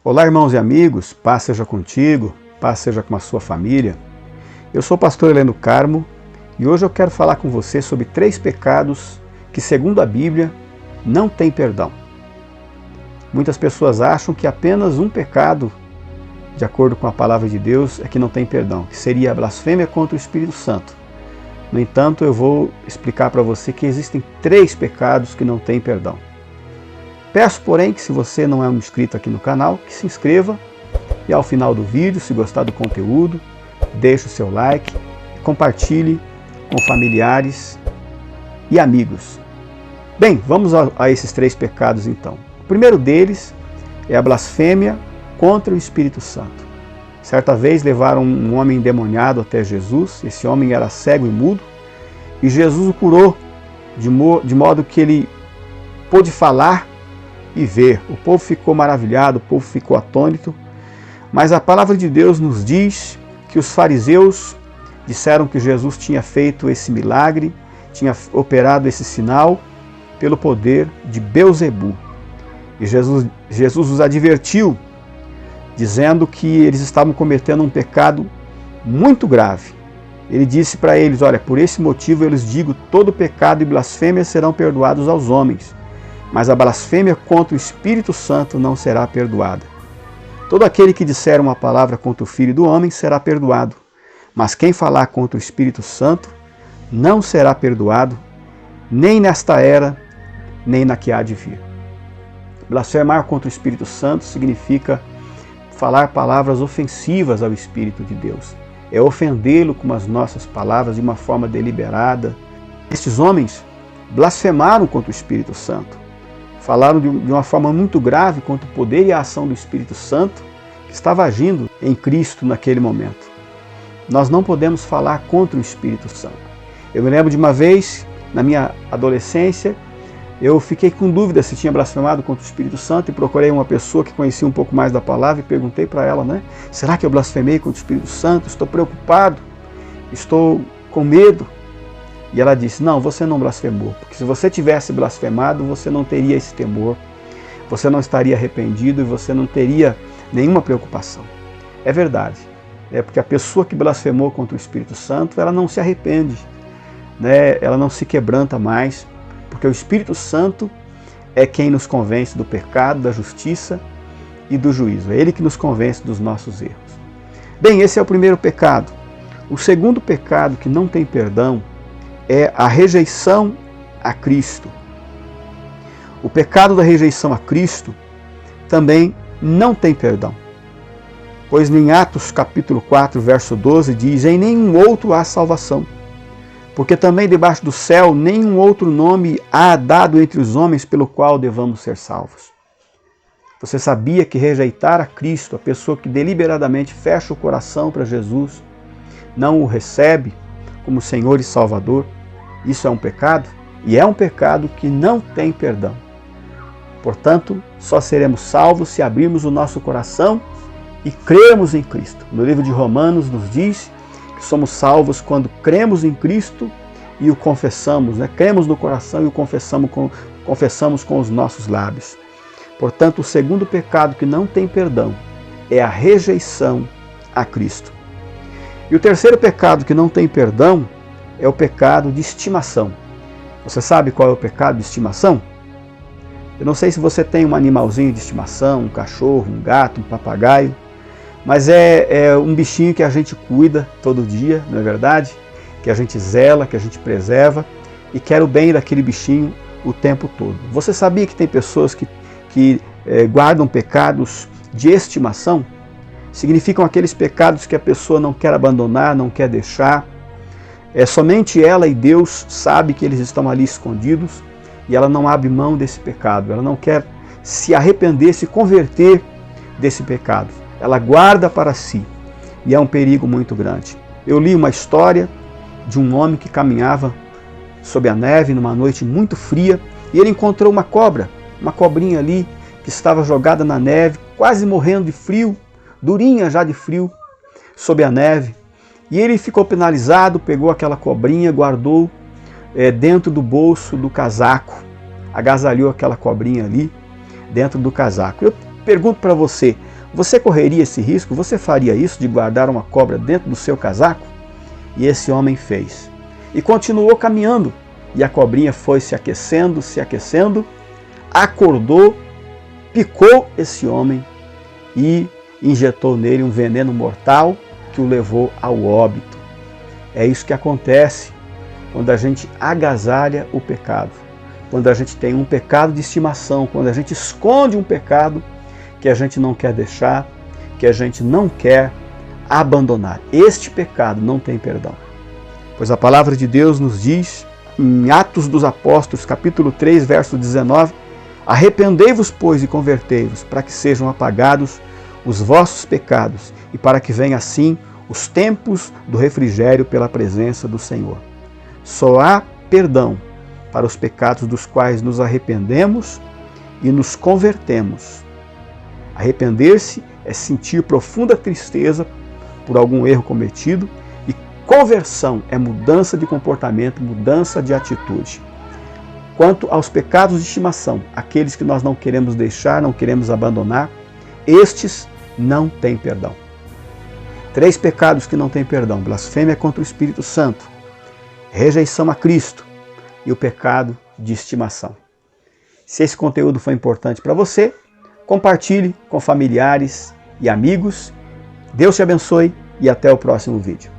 Olá, irmãos e amigos, paz seja contigo, paz seja com a sua família. Eu sou o pastor Heleno Carmo e hoje eu quero falar com você sobre 3 pecados que, segundo a Bíblia, não têm perdão. Muitas pessoas acham que apenas um pecado, de acordo com a palavra de Deus, é que não tem perdão, que seria a blasfêmia contra o Espírito Santo. No entanto, eu vou explicar para você que existem 3 pecados que não têm perdão. Peço, porém, que se você não é um inscrito aqui no canal, que se inscreva e ao final do vídeo, se gostar do conteúdo, deixe o seu like e compartilhe com familiares e amigos. Bem, vamos a esses 3 pecados então. O primeiro deles é a blasfêmia contra o Espírito Santo. Certa vez levaram um homem endemoniado até Jesus, esse homem era cego e mudo, e Jesus o curou de modo que ele pôde falar e ver. O povo ficou maravilhado, o povo ficou atônito, mas a palavra de Deus nos diz que os fariseus disseram que Jesus tinha feito esse milagre, tinha operado esse sinal pelo poder de Belzebu. E Jesus os advertiu, dizendo que eles estavam cometendo um pecado muito grave. Ele disse para eles, olha, por esse motivo eu lhes digo, todo pecado e blasfêmia serão perdoados aos homens, mas a blasfêmia contra o Espírito Santo não será perdoada. Todo aquele que disser uma palavra contra o Filho do Homem será perdoado, mas quem falar contra o Espírito Santo não será perdoado, nem nesta era, nem na que há de vir. Blasfemar contra o Espírito Santo significa falar palavras ofensivas ao Espírito de Deus. É ofendê-lo com as nossas palavras de uma forma deliberada. Estes homens blasfemaram contra o Espírito Santo. Falaram de uma forma muito grave contra o poder e a ação do Espírito Santo que estava agindo em Cristo naquele momento. Nós não podemos falar contra o Espírito Santo. Eu me lembro de uma vez, na minha adolescência, eu fiquei com dúvida se tinha blasfemado contra o Espírito Santo e procurei uma pessoa que conhecia um pouco mais da palavra e perguntei para ela, será que eu blasfemei contra o Espírito Santo? Estou preocupado, estou com medo. E ela disse, não, você não blasfemou, porque se você tivesse blasfemado, você não teria esse temor, você não estaria arrependido e você não teria nenhuma preocupação. É verdade, porque a pessoa que blasfemou contra o Espírito Santo, ela não se arrepende, ela não se quebranta mais, porque o Espírito Santo é quem nos convence do pecado, da justiça e do juízo. É Ele que nos convence dos nossos erros. Bem, esse é o primeiro pecado. O segundo pecado que não tem perdão é a rejeição a Cristo. O pecado da rejeição a Cristo também não tem perdão. Pois em Atos capítulo 4, verso 12 diz, em nenhum outro há salvação. Porque também debaixo do céu nenhum outro nome há dado entre os homens pelo qual devamos ser salvos. Você sabia que rejeitar a Cristo, a pessoa que deliberadamente fecha o coração para Jesus, não o recebe como Senhor e Salvador, isso é um pecado? E é um pecado que não tem perdão. Portanto, só seremos salvos se abrirmos o nosso coração e crermos em Cristo. No livro de Romanos nos diz que somos salvos quando cremos em Cristo e o confessamos, cremos no coração e o confessamos com os nossos lábios. Portanto, o segundo pecado que não tem perdão é a rejeição a Cristo. E o terceiro pecado que não tem perdão é o pecado de estimação. Você sabe qual é o pecado de estimação? Eu não sei se você tem um animalzinho de estimação, um cachorro, um gato, um papagaio, mas é um bichinho que a gente cuida todo dia, não é verdade? Que a gente zela, que a gente preserva e quer o bem daquele bichinho o tempo todo. Você sabia que tem pessoas que guardam pecados de estimação? Significam aqueles pecados que a pessoa não quer abandonar, não quer deixar. Somente ela e Deus sabe que eles estão ali escondidos e ela não abre mão desse pecado. Ela não quer se arrepender, se converter desse pecado. Ela guarda para si e é um perigo muito grande. Eu li uma história de um homem que caminhava sob a neve numa noite muito fria e ele encontrou uma cobra, uma cobrinha ali que estava jogada na neve, quase morrendo de frio, durinha já de frio, sob a neve. E ele ficou penalizado, pegou aquela cobrinha, guardou dentro do bolso do casaco, agasalhou aquela cobrinha ali dentro do casaco. Eu pergunto para você, Você correria esse risco? Você faria isso de guardar uma cobra dentro do seu casaco? E esse homem fez. E continuou caminhando. E a cobrinha foi se aquecendo, acordou, picou esse homem e injetou nele um veneno mortal que o levou ao óbito. É isso que acontece quando a gente agasalha o pecado. Quando a gente tem um pecado de estimação, quando a gente esconde um pecado que a gente não quer deixar, que a gente não quer abandonar. Este pecado não tem perdão. Pois a palavra de Deus nos diz, em Atos dos Apóstolos, capítulo 3, verso 19, arrependei-vos, pois, e convertei-vos, para que sejam apagados os vossos pecados, e para que venham assim os tempos do refrigério pela presença do Senhor. Só há perdão para os pecados dos quais nos arrependemos e nos convertemos. Arrepender-se é sentir profunda tristeza por algum erro cometido, e conversão é mudança de comportamento, mudança de atitude. Quanto aos pecados de estimação, aqueles que nós não queremos deixar, não queremos abandonar, estes não têm perdão. 3 pecados que não têm perdão: blasfêmia contra o Espírito Santo, rejeição a Cristo e o pecado de estimação. Se esse conteúdo foi importante para você, compartilhe com familiares e amigos. Deus te abençoe e até o próximo vídeo.